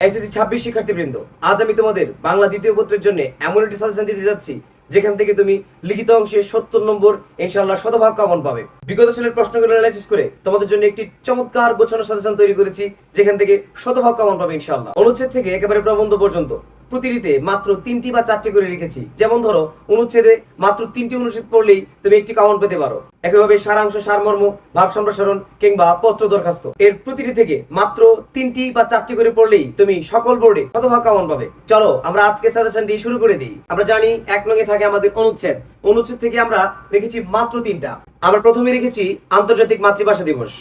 SSC 26 শিক্ষার্থীবৃন্দ, আজ আমি তোমাদের বাংলা দ্বিতীয় পত্রের জন্য এমন একটি সাজেশন দিতে যাচ্ছি যেখান থেকে তুমি লিখিত অংশে 70 নম্বর ইনশাআল্লাহ শতভাগ কমন পাবে। বিগত সালের প্রশ্নগুলো অ্যানালাইসিস করে তোমাদের জন্য একটি চমৎকার গোছানো সাজেশন তৈরি করেছি যেখান থেকে শতভাগ কমন পাবে ইনশাআল্লাহ। অনুচ্ছেদ থেকে একেবারে প্রবন্ধ পর্যন্ত প্রতিটিতে মাত্র 3টি বা 4টি করে লিখেছি। যেমন ধরো, অনুচ্ছেদে মাত্র 3টি অনুচ্ছেদ পড়লেই তুমি একটি কমন পেতে পারো। একইভাবে সারাংশ, সারমর্ম, ভাব সম্প্রসারণ কিংবা পত্র দরখাস্ত, এর প্রতিটি থেকে মাত্র 3টি বা 4টি করে পড়লেই তুমি সকল বোর্ডে শতভাগ কমন পাবে। চলো আমরা আজকে সাজেশনটি শুরু করে দিই। আমরা জানি 1 নং এ থাকে আমাদের অনুচ্ছেদ। অনুচ্ছেদ থেকে আমরা রেখেছি মাত্র 3টা। আমরা প্রথমে রেখেছি আন্তর্জাতিক মাতৃভাষা দিবস।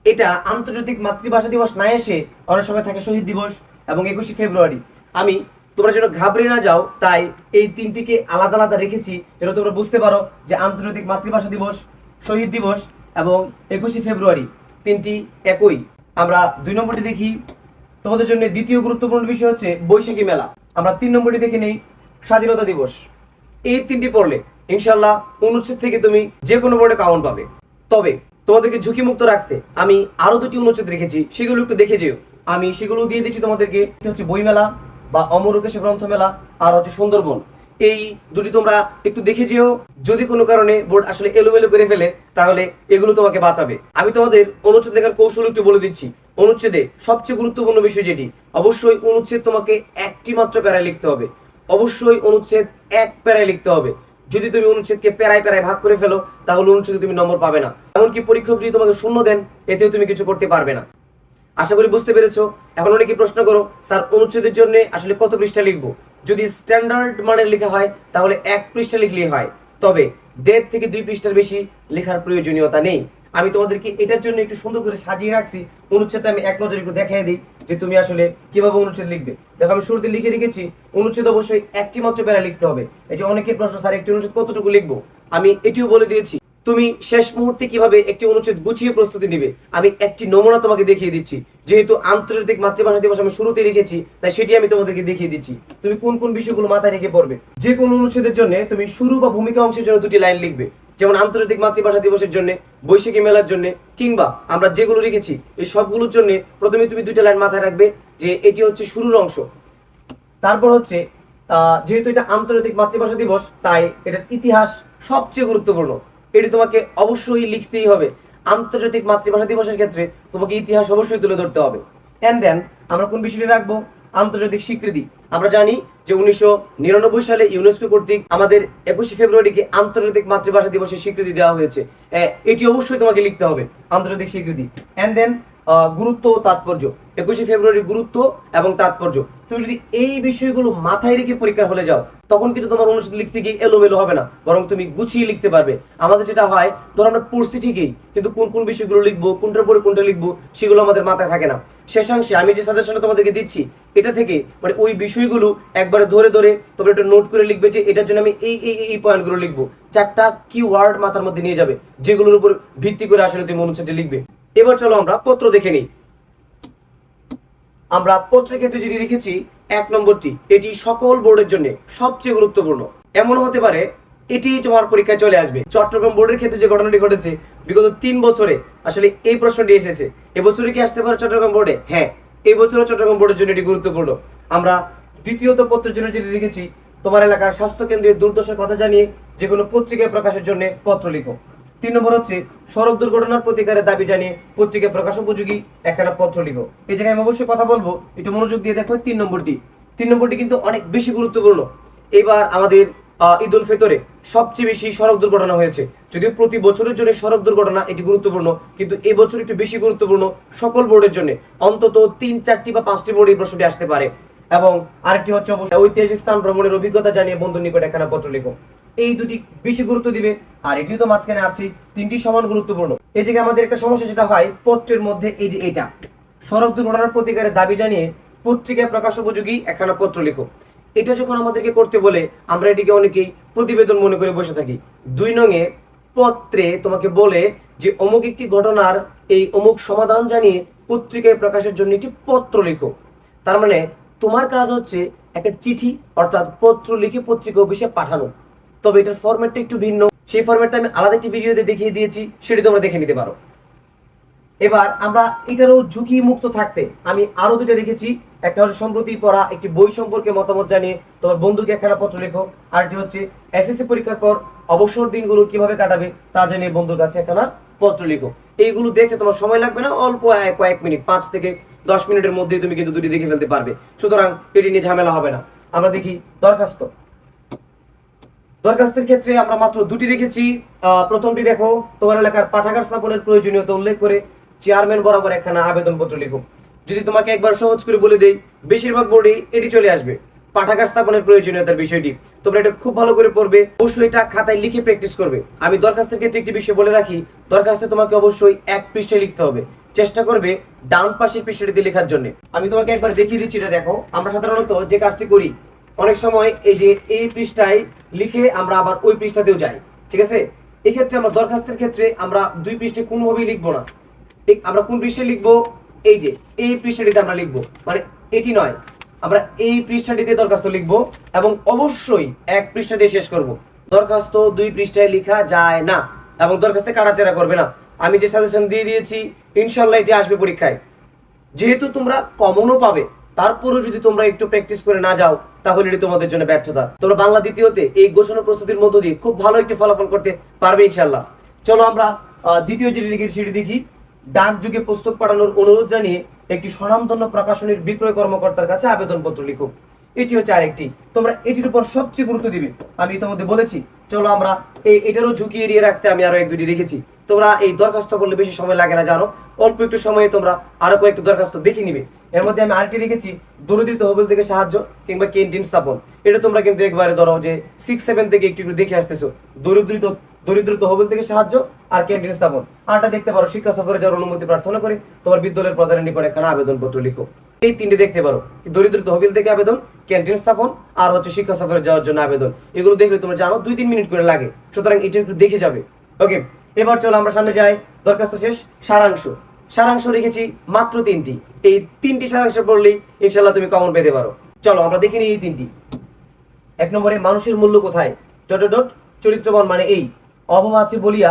এটা আন্তর্জাতিক মাতৃভাষা দিবস না এসে অনেক সময় থাকে শহীদ দিবস এবং 21শে ফেব্রুয়ারি। আমি তোমরা যেন ঘাবড়ে না যাও তাই এই 3টিকে আলাদা আলাদা রেখেছি, যেন তোমরা বুঝতে পারো যে আন্তর্জাতিক মাতৃভাষা দিবস, শহীদ দিবস এবং 21শে ফেব্রুয়ারি 3টি একই। আমরা 2 নম্বরটি দেখি। তোমাদের জন্য দ্বিতীয় গুরুত্বপূর্ণ বিষয় হচ্ছে বৈশাখী মেলা। আমরা 3 নম্বরটি দেখে নেই, স্বাধীনতা দিবস। এই 3টি পড়লে ইনশাআল্লাহ অনুচ্ছেদ থেকে তুমি যে কোনো বোর্ডে কমন পাবে। তবে তোমাদেরকে ঝুঁকিমুক্ত রাখতে আমি আরো 2টি অনুচ্ছেদ রেখেছি, সেগুলো একটু দেখে যেও। আমি সেগুলো দিয়ে দিচ্ছি তোমাদেরকে। হচ্ছে বইমেলা বা অমরকেশ গ্রন্থ মেলা, আর হচ্ছে সুন্দরবন। এই দুটি তোমরা একটু দেখে যেও। যদি কোনো কারণে বোর্ড আসলে এলোমেলো করে ফেলে তাহলে এগুলো তোমাকে বাঁচাবে। আমি তোমাদের অনুচ্ছেদ লেখার কৌশল একটু বলে দিচ্ছি। অনুচ্ছেদে সবচেয়ে গুরুত্বপূর্ণ বিষয় যেটি, অবশ্যই অনুচ্ছেদ তোমাকে একটি মাত্র প্যারায় লিখতে হবে। অবশ্যই অনুচ্ছেদ এক প্যারায় লিখতে হবে। যদি তুমি অনুচ্ছেদকে প্যারায় প্যারায় ভাগ করে ফেলো তাহলে অনুচ্ছেদে তুমি নম্বর পাবে না। এমনকি পরীক্ষক যদি তোমাকে শূন্য দেন, এতেও তুমি কিছু করতে পারবে না। আশা করি বুঝতে পেরেছো। এখন অনেকে প্রশ্ন করো, স্যার অনুচ্ছেদের জন্য আসলে কত পৃষ্ঠা লিখবো? যদি স্ট্যান্ডার্ড মানের লেখা হয় তাহলে 1 পৃষ্ঠা লিখলেই হয়। তবে 1.5 থেকে 2 পৃষ্ঠার বেশি লেখার প্রয়োজনীয়তা নেই। আমি তোমাদেরকে এটার জন্য একটু সুন্দর করে সাজিয়ে রাখছি। অনুচ্ছেদটা আমি এক নজরে একটু দেখিয়ে দিই যে তুমি আসলে কিভাবে অনুচ্ছেদ লিখবে। দেখো, আমি শুরুতে লিখে রেখেছি অনুচ্ছেদ অবশ্যই একটি মাত্র প্যারা লিখতে হবে। এই যে অনেকের প্রশ্ন, স্যার একটি অনুচ্ছেদ কতটুকু লিখবো? আমি এটিও বলে দিয়েছি। তুমি শেষ মুহূর্তে কিভাবে একটি অনুচ্ছেদ গুছিয়ে প্রস্তুতি নিবে আমি একটি নমুনা তোমাকে দেখিয়ে দিচ্ছি। যেহেতু আন্তর্জাতিক মাতৃভাষা দিবস আমি শুরুতে রেখেছি, তাই সেটি আমি তোমাদেরকে দেখিয়ে দিচ্ছি। তুমি কোন কোন বিষয়গুলো মাথায় রেখে পড়বে। যে কোনো অনুচ্ছেদের জন্য তুমি শুরু বা ভূমিকা অংশের জন্য 2টি লাইন লিখবে। যেমন আন্তর্জাতিক মাতৃভাষা দিবসের জন্য, বৈশাখী মেলার জন্য, কিংবা আমরা যেগুলো লিখেছি এই সবগুলোর জন্য প্রথমে তুমি 2টা লাইন মাথায় রাখবে যে এটি হচ্ছে শুরুর অংশ। তারপর হচ্ছে যেহেতু এটা আন্তর্জাতিক মাতৃভাষা দিবস তাই এটার ইতিহাস সবচেয়ে গুরুত্বপূর্ণ। এটি তোমাকে অবশ্যই লিখতেই হবে। আন্তর্জাতিক মাতৃভাষা দিবসের ক্ষেত্রে তোমাকে ইতিহাস অবশ্যই তুলে ধরতে হবে। এন্ড দেন আমরা কোন বিষয়টি রাখবো? আন্তর্জাতিক স্বীকৃতি। আমরা জানি যে 1999 সালে ইউনেস্কো কর্তৃক আমাদের 21শে ফেব্রুয়ারিকে আন্তর্জাতিক মাতৃভাষা দিবসের স্বীকৃতি দেওয়া হয়েছে। এটি অবশ্যই তোমাকে লিখতে হবে, আন্তর্জাতিক স্বীকৃতি। এন্ড দেন গুরুত্ব ও তাৎপর্য, 21শে ফেব্রুয়ারির গুরুত্ব এবং তাৎপর্য। তুমি যদি এই বিষয়গুলো মাথায় রেখে পরীক্ষার হলে যাও তখন কিন্তু তোমার অনুচ্ছেদ লিখতে গিয়ে এলোমেলো হবে না, বরং তুমি গুছিয়ে লিখতে পারবে। আমাদের যেটা হয়, ধরো আমরা পড়ছি ঠিকই কিন্তু কোন কোন বিষয়গুলো লিখবো, কোনটার পরে কোনটা লিখবো সেগুলো আমাদের মাথায় থাকে না। শেষাংশে আমি যে সাজেশনটা তোমাদেরকে দিচ্ছি এটা থেকে মানে ওই বিষয়গুলো একবারে ধরে ধরে তোমরা একটা নোট করে লিখবে যে এটার জন্য আমি এই এই এই পয়েন্টগুলো লিখবো। 4টা কিওয়ার্ড মাথার মধ্যে নিয়ে যাবে যেগুলোর উপর ভিত্তি করে আসলে তুমি অনুচ্ছেদটি লিখবে। এবার চলো আমরা পত্র দেখে নিই। আমরা পত্রের ক্ষেত্রে যেটি লিখেছি 1 নম্বরটি, এটি সকল বোর্ডের জন্য সবচেয়ে গুরুত্বপূর্ণ। এমন হতে পারে এটি তোমার পরীক্ষায় চলে আসবে। চট্টগ্রাম বোর্ডের ক্ষেত্রে যে ঘটনাটি ঘটেছে, বিগত 3 বছরে আসলে এই প্রশ্নটি এসেছে। এবছরে কি আসতে পারে চট্টগ্রাম বোর্ডে? হ্যাঁ, এই বছরও চট্টগ্রাম বোর্ডের জন্য এটি গুরুত্বপূর্ণ। আমরা দ্বিতীয়ত পত্রের জন্য যেটি লিখেছি, তোমার এলাকার স্বাস্থ্য কেন্দ্রের দুর্দশার কথা জানিয়ে যে কোনো পত্রিকায় প্রকাশের জন্য পত্র লিখো। 3 নম্বর হচ্ছে সড়ক দুর্ঘটনার প্রতিকারের দাবি জানিয়ে পত্রিকায় প্রকাশ উপযোগী একখানা পত্র লিখো। এই জায়গায় আমি অবশ্যই কথা বলবো, একটু মনোযোগ দিয়ে দেখো 3 নম্বরটি। 3 নম্বরটি কিন্তু অনেক বেশি গুরুত্বপূর্ণ। এবার আমাদের ঈদ উল ফিতরে সবচেয়ে বেশি সড়ক দুর্ঘটনা হয়েছে। যদিও প্রতি বছরের জন্য সড়ক দুর্ঘটনা এটি গুরুত্বপূর্ণ, কিন্তু এই বছর একটু বেশি গুরুত্বপূর্ণ সকল বোর্ডের জন্য। অন্তত 3, 4টি বা 5টি বোর্ডে এই প্রশ্নটি আসতে পারে। এবং আরেকটি হচ্ছে অবশ্যই ঐতিহাসিক স্থান ভ্রমণের অভিজ্ঞতা জানিয়ে বন্ধুর নিকট একখানা পত্র লিখো। এই দুটি বেশি গুরুত্ব দিবে। আর এটিও তো মাঝখানে আছে, 3টি সমান গুরুত্বপূর্ণ। এই জায়গায় আমাদের একটা সমস্যা যেটা হয় পত্রের মধ্যে, এই যে এটা সড়ক দুর্ঘটনার প্রতিকারের দাবি জানিয়ে পত্রিকায় প্রকাশ উপযোগী একখানা পত্র লিখো। এটা যখন আমাদেরকে করতে বলে আমরা এটিকে অনেকেই প্রতিবেদন মনে করে বসে থাকি। 2 নংয়ে পত্রে তোমাকে বলে যে অমুক একটি ঘটনার এই অমুক সমাধান জানিয়ে পত্রিকায় প্রকাশের জন্য একটি পত্র লিখো। তার মানে তোমার কাজ হচ্ছে একটা চিঠি অর্থাৎ পত্র লিখে পত্রিকা অফিসে পাঠানো। তবে এটার ফরম্যাটটা একটু ভিন্ন, সেই ফরম্যাটটা আমি আলাদা একটি ভিডিওতে দেখিয়ে দিয়েছি, সেটি তোমরা দেখে নিতে পারো। এবার আমরা এটারও ঝুঁকি মুক্ত থাকতে আমি আরো দুটো রেখেছি। একটা হচ্ছে সম্প্রতি পড়া একটি বই সম্পর্কে মতামত জানিয়ে তোমার বন্ধুকে একখানা পত্র লেখো। আরেকটি হচ্ছে এসএসসি পরীক্ষার পর অবসর দিনগুলো কিভাবে কাটাবে তা জানিয়ে বন্ধুর কাছে একখানা পত্র লিখো। এইগুলো দেখতে তোমার সময় লাগবে না, অল্প কয়েক মিনিট, 5 থেকে 10 মিনিটের মধ্যে তুমি কিন্তু দুটি দেখে ফেলতে পারবে। সুতরাং এটি নিয়ে ঝামেলা হবে না। আমরা দেখি দরখাস্ত। দরখাস্তের ক্ষেত্রে আমরা মাত্র দুটি রেখেছি। প্রথমটি দেখো, তোমার এলাকার পাঠাগার স্থাপনের প্রয়োজনীয়তা উল্লেখ করে চেয়ারম্যান বরাবর একখানা আবেদনপত্র লিখো। যদি তোমাকে একবার সহজ করে বলে দেই, বেশিরভাগ বোর্ডে এটি চলে আসবে, পাঠাগার স্থাপনের প্রয়োজনীয়তার বিষয়টি। তোমরা এটা খুব ভালো করে পড়বে, অবশ্যই এটা খাতায় লিখে প্র্যাকটিস করবে। আমি দরখাস্তের ক্ষেত্রে একটি বিষয় বলে রাখি, দরখাস্তে তোমাকে অবশ্যই এক পৃষ্ঠায় লিখতে হবে। চেষ্টা করবে ডান পাশের পৃষ্ঠাটিতে লেখার জন্য। আমি তোমাকে একবার দেখিয়ে দিচ্ছি, এটা দেখো। আমরা সাধারণত যে কাজটি করি, অনেক সময় এই যে এই পৃষ্ঠায় লিখে আমরা আবার ওই পৃষ্ঠাতেও যাই, ঠিক আছে? এই ক্ষেত্রে আমরা দরখাস্তের ক্ষেত্রে আমরা দুই পৃষ্ঠায় কোনোভাবেই লিখবো না। ঠিক আমরা কোন পৃষ্ঠায় লিখবো? এই যে এই পৃষ্ঠাটিতে আমরা লিখবো, মানে এটি নয়, আমরা এই পৃষ্ঠাটিতে দরখাস্ত লিখবো এবং অবশ্যই এক পৃষ্ঠাতে শেষ করব। দরখাস্ত দুই পৃষ্ঠায় লেখা যায় না এবং দরখাস্তে কাটাছেঁড়া করবে না। আমি যে সাজেশন দিয়ে দিয়েছি, ইনশাল্লাহ এটি আসবে পরীক্ষায়। যেহেতু তোমরা কমনও পাবে, তারপরেও যদি তোমরা একটু প্র্যাকটিস করে না যাও, তাহলে এটি তোমাদের জন্য ব্যর্থতা। তোমরা বাংলা দ্বিতীয়তে এই ঘোষণা প্রস্তুতির মধ্য দিয়ে খুব ভালো একটি ফলাফল করতে পারবে ইনশাল্লাহ। চলো আমরা দ্বিতীয় যে লিখিত সেটি দেখি। ডাক যুগে পুস্তক পাঠানোর অনুরোধ জানিয়ে একটি স্বনামধন্য প্রকাশনীর বিক্রয় কর্মকর্তার কাছে আবেদনপত্র লিখো। এটি হচ্ছে আরেকটি, তোমরা এটির উপর সবচেয়ে গুরুত্ব দিবে। আমি তোমাদের বলেছি, চলো আমরা এটারও ঝুঁকি এড়িয়ে রাখতে আমি আরো এক দুটি রেখেছি। তোমরা এই দরখাস্ত করলে বেশি সময় লাগে না, জানো, অল্প একটু সময়ে তোমরা আরো কয়েকটি দরখাস্ত দেখে নিবে। এর মধ্যে আমি আরেকটি রেখেছি, দরিদ্র তহবিল থেকে সাহায্য কিংবা ক্যান্টিন স্থাপন। এটা তোমরা কিন্তু একবারে ধরো যে 6-7 থেকে একটু একটু দেখে আসতেছো, দরিদ্র তহবিল থেকে সাহায্য আর ক্যান্টিন স্থাপন। আরটা দেখতে পারো, শিক্ষা সফরে যাওয়ার অনুমতি প্রার্থনা করে তোমার বিদ্যালয়ের প্রধানের নিকট একখানা আবেদনপত্র লিখো। এই তিনটে দেখতে পারো, দরিদ্র তহবিল থেকে আবেদন, ক্যান্টিন স্থাপন আর হচ্ছে শিক্ষা সফরে যাওয়ার জন্য আবেদন। এগুলো দেখলে তোমরা জানো 2-3 মিনিট করে লাগে, সুতরাং এটা একটু দেখে যাবে। ওকে, এবার চলো আমরা সামনে যাই। দরখাস্ত শেষ। সারাংশ রেখেছি মাত্র 3টি। এই 3টি সারাংশ পড়লেই ইনশাল্লাহ তুমি কমন পেতে পারো। চলো আমরা দেখে নিই এই 3টি। 1 নম্বরে, মানুষের মূল্য কোথায়? চরিত্রবান মানে এই, অভাব আছে বলিয়া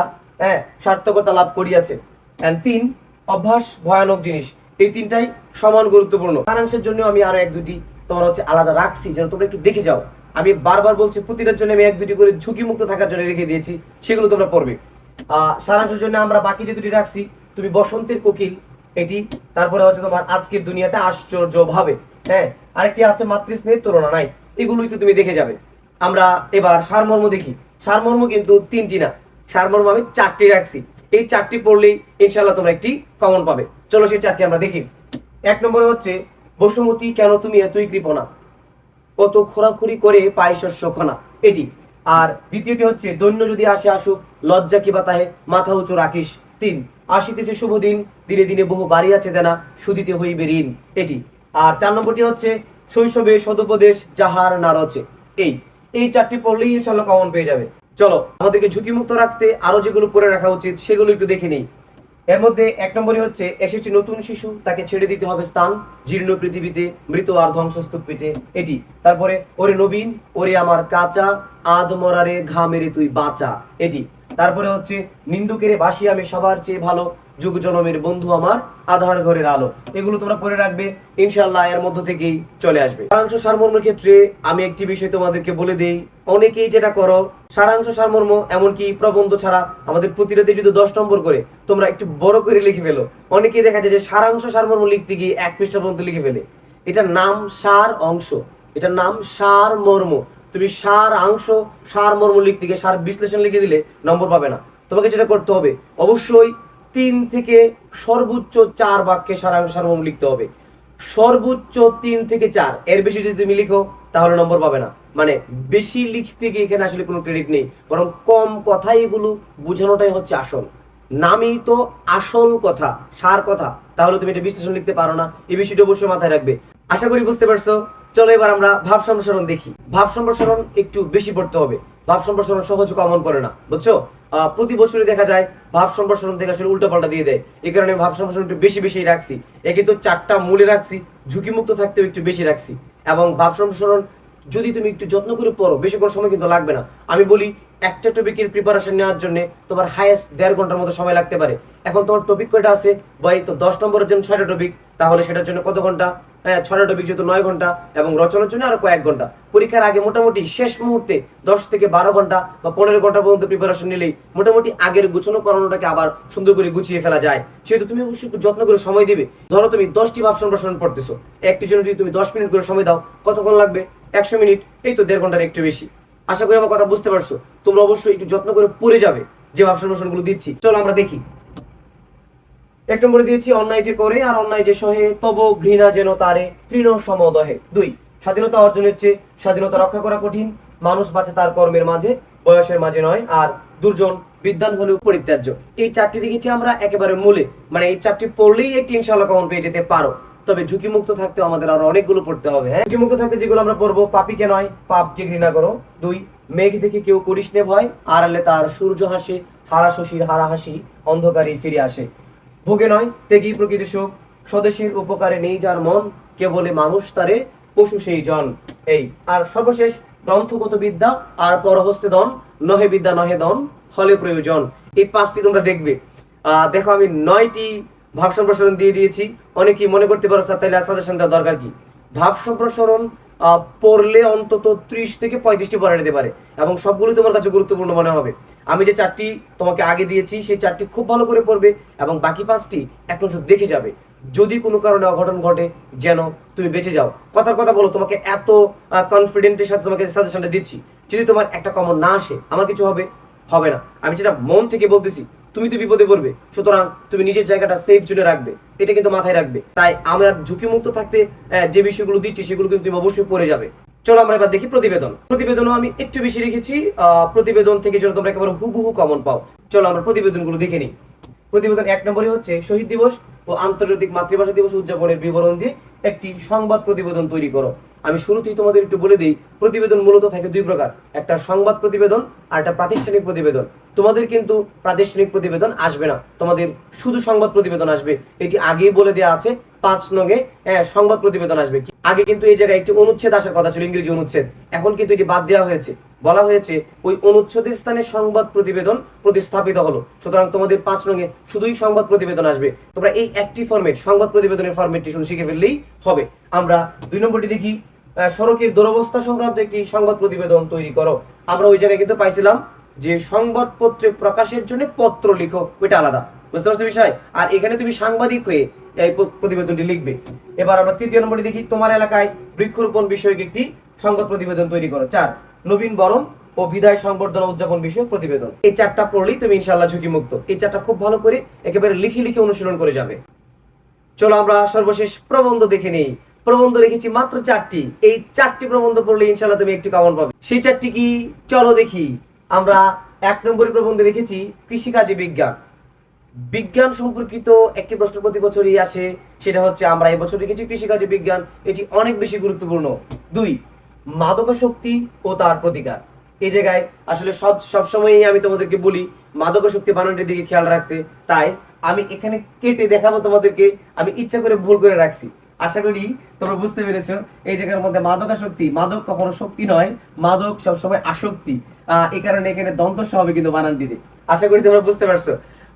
সার্থকতা লাভ করিয়াছে। 3, অভ্যাস ভয়ানক জিনিস। এই 3টাই সমান গুরুত্বপূর্ণ। সারাংশের জন্য আমি আরো 1-2টি তোমার হচ্ছে আলাদা রাখছি, যেন তোমরা একটু দেখে যাও। আমি বারবার বলছি, প্রতিটার জন্য আমি 1-2টি করে ঝুঁকি মুক্ত থাকার জন্য রেখে দিয়েছি, সেগুলো তোমরা পড়বে। সারাংশের জন্য আমরা বাকি যে 2টি রাখছি, তুমি বসন্তের কোকিল এটি, তারপরে হচ্ছে তোমার আজকের দুনিয়াটা আশ্চর্য ভাবে, আরেকটি আছে মাতৃস্নেহের তুলনা নাই। এগুলো একটু তুমি দেখে যাবে। আমরা এবার সারমর্ম দেখি। সারমর্ম কিন্তু 3টি না, সারমর্ম আমি 4টি রাখছি। এই 4টি পড়লেই ইনশাল্লাহ তোমরা একটি কমন পাবে। চলো সেই 4টি আমরা দেখি। 1 নম্বরে হচ্ছে, বসুমতী কেন তুমি এতই কৃপণা, কত খোরাখুরি করে পায় শস্য খনা, এটি। আর দ্বিতীয়টি হচ্ছে, দৈন্য যদি আসে আসুক, লজ্জা কিবা তাহে মাথা উঁচু রাখিস। 3, আসিতেছে শুভ দিন, দিনে দিনে বহু বাড়ি আছে দেনা, সুদিতে হইবে ঋণ, এটি। আর 4 নম্বরটি হচ্ছে, শৈশবে সদুপদেশ যাহার না রচে। এই 4টি পড়লেই ইনশাল্লাহ কমন পেয়ে যাবে। চলো আমাদেরকে ঝুঁকি মুক্ত রাখতে আরো যেগুলো পড়ে রাখা উচিত সেগুলো একটু দেখে নিই। এর মধ্যে 1 নম্বরে হচ্ছে, এসেছে নতুন শিশু, তাকে ছেড়ে দিতে হবে স্থান, জীর্ণ পৃথিবীতে মৃত আর ধ্বংসস্তূপ পেটে, এটি। তারপরে, ওরে নবীন, ওরে আমার কাঁচা, আধ মরারে ঘামেরে তুই বাঁচা, এটি। তারপরে হচ্ছে, নিন্দুকেরে বাসি আমি সবার চেয়ে ভালো, যুগ জনমের বন্ধু আমার আধার ঘরের আলো। এগুলো তোমরা পড়ে রাখবে, ইনশাল্লাহ এর মধ্য থেকেই চলে আসবে। সারাংশ সারমর্মের ক্ষেত্রে আমি একটি বিষয় তোমাদেরকে বলে দেই, অনেকেই যেটা করো, সারাংশ সারমর্ম এমনকি প্রবন্ধ ছাড়া আমাদের প্রতিরাতে যদি 10 নম্বর করে তোমরা একটু বড় করে লিখে ফেলো। অনেকেই দেখা যায় যে সারাংশ সারমর্ম লিখতে গিয়ে 1 পৃষ্ঠা পর্যন্ত লিখে ফেলে। এটার নাম সার অংশ, এটার নাম সার মর্ম। তুমি সারাংশ সারমর্ম লিখতে গিয়ে সার বিশ্লেষণ লিখে দিলে নম্বর পাবে না। তোমাকে যেটা করতে হবে, অবশ্যই 3 থেকে সর্বোচ্চ 4 বাক্যে সারাংশ সারমর্ম লিখতে হবে। সর্বোচ্চ 3 থেকে 4, এর বেশি যদি তুমি লিখো তাহলে নম্বর পাবে না। মানে বেশি লিখতে গিয়ে এখানে আসলে কোনো ক্রেডিট নেই, বরং কম কথাই এগুলো বোঝানোটাই হচ্ছে আসল। নামই তো আসল কথা, সার কথা, তাহলে তুমি এটা বিশ্লেষণ লিখতে পারো না। এই বিষয়টা অবশ্যই মাথায় রাখবে। আশা করি বুঝতে পারছো। চলো এবার আমরা ভাব সম্প্রসারণ দেখি। ভাব সম্প্রসারণ একটু বেশি পড়তে হবে, ভাব সম্প্রসারণ সহজ কমন পড়ে না, বুঝছো? প্রতি বছরই দেখা যায় ভাব সম্প্রসারণ থেকে আসলে উল্টোপাল্টা দিয়ে দেয়। এই কারণে ভাব সম্প্রসারণ একটু বেশি রাখছি। একে তো 4টা মূলে রাখছি, ঝুঁকিমুক্ত থাকতেও একটু বেশি রাখছি। এবং ভাব সম্প্রসারণ যদি তুমি একটু যত্ন করে পড়ো, বেশি কোনো সময় কিন্তু লাগবে না। আমি বলি একটা টপিকের প্রিপারেশন নেওয়ার জন্য তোমার হাইয়েস্ট 1.5 ঘন্টার মতো সময় লাগতে পারে। এখন তোমার টপিক কয়টা আছে ভাই? তো 10 নম্বরের জন্য 6টা টপিক, তাহলে সেটার জন্য কত ঘন্টা? 6টা টপিক যেহেতু 9 ঘন্টা, এবং রচনার জন্য আরো কয়েক ঘন্টা। পরীক্ষার আগে মোটামুটি শেষ মুহূর্তে 10 থেকে 12 ঘন্টা বা 15 ঘন্টা পর্যন্ত প্রিপারেশন নিলেই মোটামুটি আগের গুছানো করানোটাকে আবার সুন্দর করে গুছিয়ে ফেলা যায়। সেহেতু তুমি অবশ্যই একটু যত্ন করে সময় দিবে। ধরো তুমি 10টি ভাব সম্প্রসারণ পড়তেছো, একটির জন্য যদি তুমি 10 মিনিট করে সময় দাও, কতক্ষণ লাগবে? 100 মিনিট। এই তো 1.5 ঘন্টার একটু বেশি। আশা করি আমার কথা বুঝতে পারছো। তোমরা অবশ্যই একটু যত্ন করে পড়ে যাবে যে ভাব সম্প্রসারণ গুলো দিচ্ছি। চলো আমরা দেখি। 1 নম্বরে দিয়েছি অন্যায় যে করে আর অন্যায় যে সহে, তব ঘৃণা যেন তারে তৃণ সমদহে। 2, স্বাধীনতা অর্জনের চেয়ে স্বাধীনতা রক্ষা করা কঠিন, মানুষ বাঁচে তার কর্মের মাঝে, বয়সের মাঝে নয়, আর দুর্জন বিদ্বান হলেও পরিত্যাজ্য। এই 4টি দেখেছি আমরা একেবারে মূলে, মানে এই 4টি পড়লেই একটি ইনশাআল্লাহ কমন পেয়ে যেতে পারো। তবে ঝুঁকিমুক্ত থাকতে আমাদের আরো অনেকগুলো পড়তে হবে। হ্যাঁ, ঝুঁকিমুক্ত থাকতে যেগুলো আমরা পড়বো: পাপীকে নয়, পাপকে ঘৃণা করো। 2, মেঘ দেখে কেউ করিস নে ভয়, আড়ালে তার সূর্য হাসে, হারা শশীর হারা হাসি অন্ধকারে ফিরে আসে। ভোগে নয়, ত্যাগী প্রকৃতি সুখ, স্বদেশের উপকারে নেই যার মন, কে বলে মানুষ তারে পশু সেই জন। এই আর সর্বশেষ, গ্রন্থগত বিদ্যা আর পরহস্তে দন, নহে বিদ্যা নহে দন, হলে প্রয়োজন। এই 5টি তোমরা দেখবে। দেখো আমি 9টি ভাব সম্প্রসারণ দিয়ে দিয়েছি। অনেকেই মনে করতে পারো স্যার তাহলে সাজেশন দেওয়ার দরকার কি? ভাব সম্প্রসারণ পড়লে অন্তত 30 থেকে 35টি পড়া যেতে পারে, এবং সবগুলো তোমার কাছে গুরুত্বপূর্ণ মনে হবে। আমি যে 4টি তোমাকে আগে দিয়েছি সেই 4টি খুব ভালো করে পড়বে, এবং বাকি 5টি এক নজর দেখে যাবে। যদি কোনো কারণে অঘটন ঘটে যেন তুমি বেঁচে যাও। কথার কথা বলো, তোমাকে এত কনফিডেন্টের সাথে তোমাকে সাজেশনটা দিচ্ছি, যদি তোমার একটা কমন না আসে আমার কিছু হবে? হবে না। আমি যেটা মন থেকে বলতেছি, তুমি তো বিপদে পড়বে, সুতরাং তুমি নিজের জায়গাটা সেফ জোনে রাখবে, এটা কিন্তু মাথায় রাখবে। তাই আমার ঝুঁকিমুক্ত থাকতে যে বিষয়গুলো দিচ্ছি সেগুলো কিন্তু তুমি অবশ্যই পড়ে যাবে। চলো আমরা এবার দেখি প্রতিবেদন। প্রতিবেদনও আমি একটু বেশি রেখেছি, প্রতিবেদন থেকে যেন তোমরা একেবারে হুবহু কমন পাও। চলো আমরা প্রতিবেদনগুলো দেখে নিই। প্রতিবেদন 1 নম্বরে হচ্ছে শহীদ দিবস ও আন্তর্জাতিক মাতৃভাষা দিবস উদযাপনের বিবরণ দিয়ে একটি সংবাদ প্রতিবেদন তৈরি করো। আমি শুরুতেই তোমাদের একটু বলে দিই, প্রতিবেদন মূলত থাকে 2 প্রকার, একটা সংবাদ প্রতিবেদন আর একটা প্রাতিষ্ঠানিক প্রতিবেদন। তোমাদের কিন্তু প্রাতিষ্ঠানিক প্রতিবেদন আসবে না, তোমাদের শুধু সংবাদ প্রতিবেদন আসবে। এটি আগেই বলে দেওয়া আছে 5 নঙে সংবাদ প্রতিবেদন আসবে। আগে কিন্তু এই জায়গায় একটি অনুচ্ছেদ আসার কথা ছিল, ইংরেজি অনুচ্ছেদ, এখন কিন্তু এটি বাদ দেওয়া হয়েছে। বলা হয়েছে ওই অনুচ্ছেদের স্থানে সংবাদ প্রতিবেদন প্রতিস্থাপিত হলো, সুতরাং তোমাদের 5 নঙে শুধুই সংবাদ প্রতিবেদন আসবে। তোমরা এই একটি ফরম্যাট, সংবাদ প্রতিবেদনের ফরম্যাটটি শুধু শিখে ফেললেই হবে। আমরা 2 নম্বরটি দেখি, সড়কের দুরবস্থা সংক্রান্ত একটি সংবাদ প্রতিবেদন তৈরি করো। আমরা ওই জায়গায় কিন্তু পাইছিলাম যে সংবাদপত্রে প্রকাশের জন্য পত্র লিখো, ওইটা আলাদা, বুঝতে পারছো বিষয়। আর এখানে তুমি সাংবাদিক হয়ে এই প্রতিবেদনটি লিখবে। এবার আমরা 3 নম্বরটি দেখি, তোমার এলাকায় বৃক্ষরোপণ বিষয়ক একটি সংবাদ প্রতিবেদন তৈরি করো। 4, নবীন বরণ ও বিদায় সংবর্ধনা উদযাপন বিষয়ক প্রতিবেদন। এই 4টা পড়লেই তুমি ইনশাআল্লাহ ঝুঁকিমুক্ত। এই 4টা খুব ভালো করে একেবারে লিখে লিখে অনুশীলন করে যাবে। চলো আমরা সর্বশেষ প্রবন্ধ দেখে নেই। প্রবন্ধ রেখেছি মাত্র 4টি। এই 4টি প্রবন্ধ পড়লে ইনশাআল্লাহ তুমি একটু কমন পাবে। সেই 4টি কি? চলো দেখি। আমরা 1 নম্বরের প্রবন্ধে রেখেছি কৃষিকাজে বিজ্ঞান। বিজ্ঞান সম্পর্কিত একটি প্রশ্ন প্রতি বছরই আসে, সেটা হচ্ছে আমরা এই বছর রেখেছি কৃষিকাজে বিজ্ঞান। এটি অনেক বেশি গুরুত্বপূর্ণ। 2, মাদকাসক্তি ও তার প্রতিকার। এই জায়গায় আসলে সবসময়ই আমি তোমাদেরকে বলি মাদকাসক্তি বানানটির দিকে খেয়াল রাখতে, তাই আমি এখানে কেটে দেখাবো তোমাদেরকে। আমি ইচ্ছা করে ভুল করে রাখছি, আশা করি তোমরা বুঝতে পেরেছো। এই জায়গার মধ্যে মাদকাসক্তি, মাদক কখনো শক্তি নয়, মাদক সবসময় আসক্তি। এই কারণে এখানে দন্ত সহ হবে কিন্তু বানানটিতে। আশা করি তোমরা বুঝতে পারছো।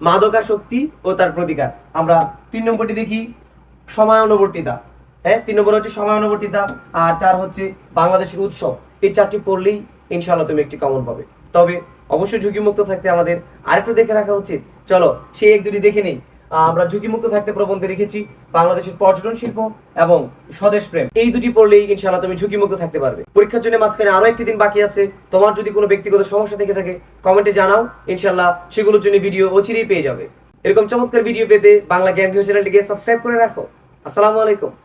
মাদকাসক্তি ও তার প্রতিকার। আমরা 3 নম্বরটি দেখি, সময়ানুবর্তিতা। 3 নম্বর হচ্ছে সময়ানুবর্তিতা, আর 4 হচ্ছে বাংলাদেশের উৎসব। এই 4টি পড়লেই ইনশাআল্লাহ তুমি একটি কমন পাবে। তবে অবশ্যই ঝুঁকিমুক্ত থাকতে আমাদের আরেকটু দেখে রাখা উচিত। চলো সেই 1-2টি দেখে নেই। আমরা ঝুঁকিমুক্ত থাকতে প্রবন্ধে রেখেছি বাংলাদেশের পর্যটন শিল্প এবং স্বদেশ প্রেম। এই 2টি পড়লেই ইনশাআল্লাহ তুমি ঝুঁকিমুক্ত থাকতে পারবে। পরীক্ষার জন্য মাঝখানে আরো 1টি দিন বাকি আছে। তোমার যদি কোনো ব্যক্তিগত সমস্যা থেকে থাকে কমেন্টে জানাও, ইনশাআল্লাহ সেগুলোর জন্য ভিডিও অচিরেই পেয়ে যাবে। এরকম চমৎকার ভিডিও পেতে বাংলা জ্ঞান ভিডিও চ্যানেলটিকে সাবস্ক্রাইব করে রাখো। আসসালামু আলাইকুম।